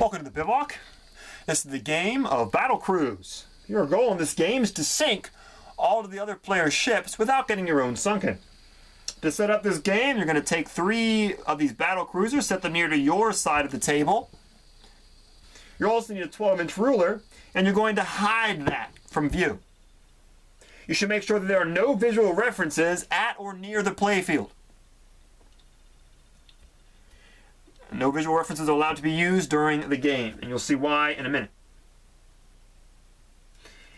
Welcome to the Bivoc. This is the game of Battlecruise. Your goal in this game is to sink all of the other players' ships without getting your own sunken. To set up this game, you're going to take 3 of these battle cruisers, set them near to your side of the table. You also need a 12-inch ruler, and you're going to hide that from view. You should make sure that there are no visual references at or near the playfield. No visual references are allowed to be used during the game, and you'll see why in a minute.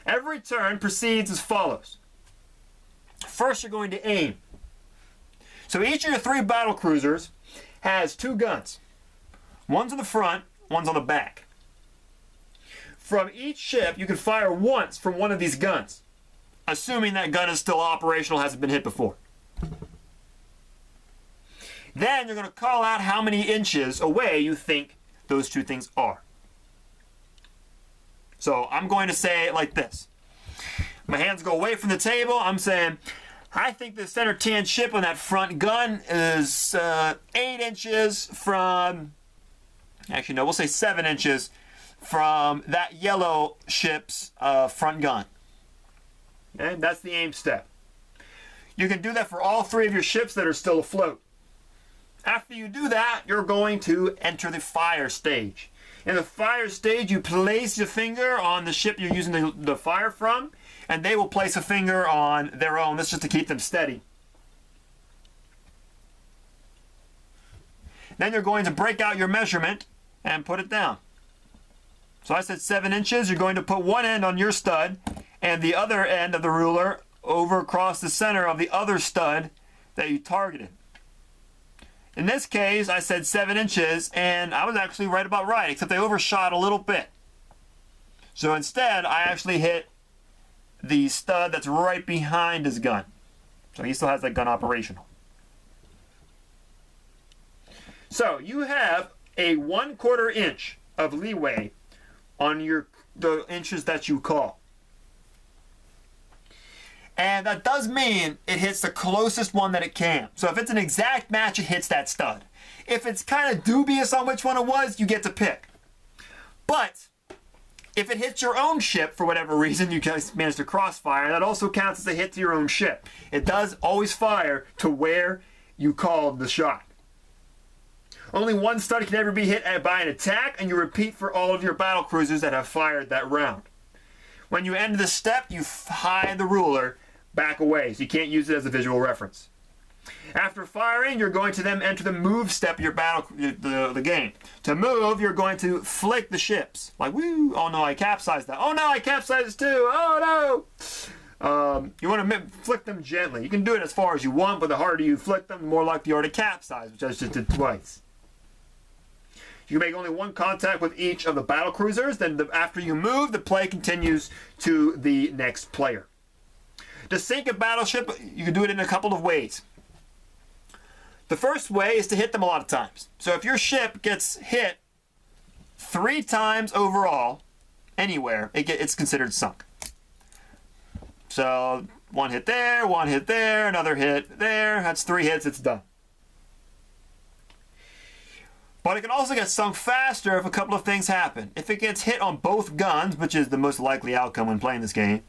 Every turn proceeds as follows. First, you're going to aim. So each of your 3 battle cruisers has 2 guns. One's on the front, one's on the back. From each ship, you can fire once from one of these guns, assuming that gun is still operational, hasn't been hit before. Then you're going to call out how many inches away you think those 2 things are. So I'm going to say it like this. My hands go away from the table. I'm saying, I think the center tan ship on that front gun is 8 inches from, actually no, we'll say 7 inches from that yellow ship's front gun. Okay, that's the aim step. You can do that for all 3 of your ships that are still afloat. After you do that, you're going to enter the fire stage. In the fire stage, you place your finger on the ship you're using the fire from, and they will place a finger on their own. This is just to keep them steady. Then you're going to break out your measurement and put it down. So I said 7 inches. You're going to put one end on your stud and the other end of the ruler over across the center of the other stud that you targeted. In this case, I said 7 inches, and I was actually right about right, except I overshot a little bit. So instead, I actually hit the stud that's right behind his gun. So he still has that gun operational. So you have a 1/4 inch of leeway on the inches that you call. And that does mean it hits the closest one that it can. So if it's an exact match, it hits that stud. If it's kind of dubious on which one it was, you get to pick. But if it hits your own ship, for whatever reason, you guys managed to crossfire, that also counts as a hit to your own ship. It does always fire to where you called the shot. Only one stud can ever be hit by an attack, and you repeat for all of your battle cruisers that have fired that round. When you end the step, you hide the ruler back away, so you can't use it as a visual reference. After firing, you're going to then enter the move step of your the game. To move, you're going to flick the ships. Like, woo, oh no, I capsized that. Oh no, I capsized too. Oh no! You want to flick them gently. You can do it as far as you want, but the harder you flick them, the more likely you are to capsize, which I just did twice. You can make only 1 contact with each of the battle cruisers. Then after you move, the play continues to the next player. To sink a battleship, you can do it in a couple of ways. The first way is to hit them a lot of times. So if your ship gets hit 3 times overall, anywhere, it's considered sunk. So 1 hit there, 1 hit there, another hit there. That's 3 hits, it's done. But it can also get sunk faster if a couple of things happen. If it gets hit on both guns, which is the most likely outcome when playing this game,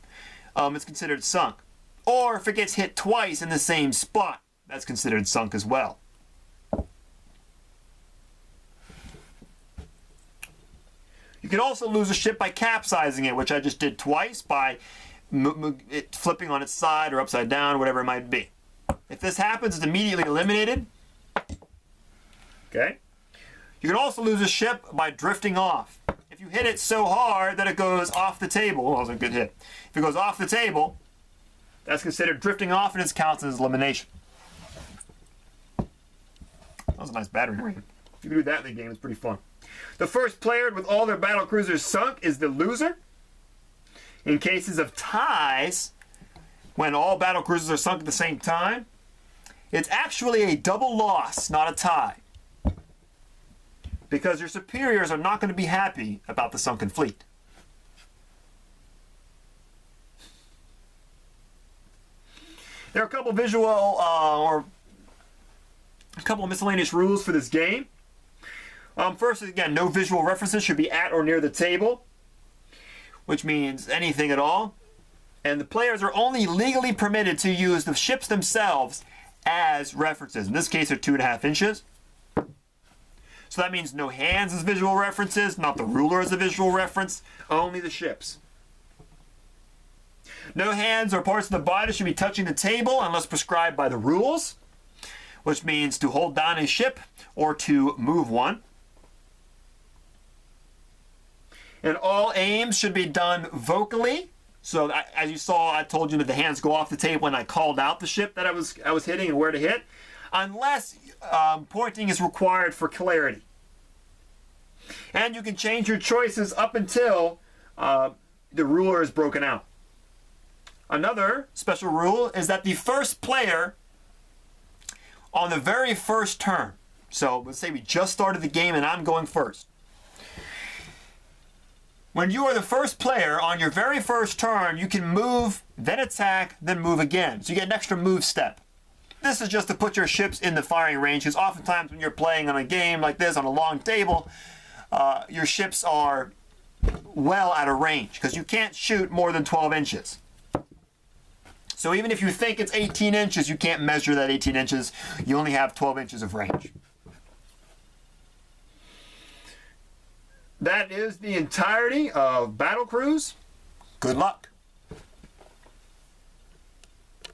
it's considered sunk. Or if it gets hit twice in the same spot, that's considered sunk as well. You can also lose a ship by capsizing it, which I just did twice by it flipping on its side or upside down, whatever it might be. If this happens, it's immediately eliminated. Okay. You can also lose a ship by drifting off. If you hit it so hard that it goes off the table, well, that was a good hit. If it goes off the table, that's considered drifting off and it counts as elimination. That was a nice battery drain. You can do that in the game, it's pretty fun. The first player with all their battle cruisers sunk is the loser. In cases of ties, when all battle cruisers are sunk at the same time, it's actually a double loss, not a tie. Because your superiors are not going to be happy about the sunken fleet. There are a couple visual or a couple of miscellaneous rules for this game. First, again, no visual references should be at or near the table, which means anything at all. And the players are only legally permitted to use the ships themselves as references. In this case, they're 2.5 inches. So that means no hands as visual references, not the ruler as a visual reference, only the ships. No hands or parts of the body should be touching the table unless prescribed by the rules, which means to hold down a ship or to move one. And all aims should be done vocally. So as you saw, I told you that the hands go off the table and I called out the ship that I was hitting and where to hit, unless pointing is required for clarity. And you can change your choices up until the ruler is broken out. Another special rule is that the first player on the very first turn, so let's say we just started the game and I'm going first. When you are the first player on your very first turn, you can move, then attack, then move again. So you get an extra move step. This is just to put your ships in the firing range, because oftentimes when you're playing on a game like this on a long table, your ships are well out of range, because you can't shoot more than 12 inches. So even if you think it's 18 inches, you can't measure that 18 inches. You only have 12 inches of range. That is the entirety of Battlecruise. Good luck.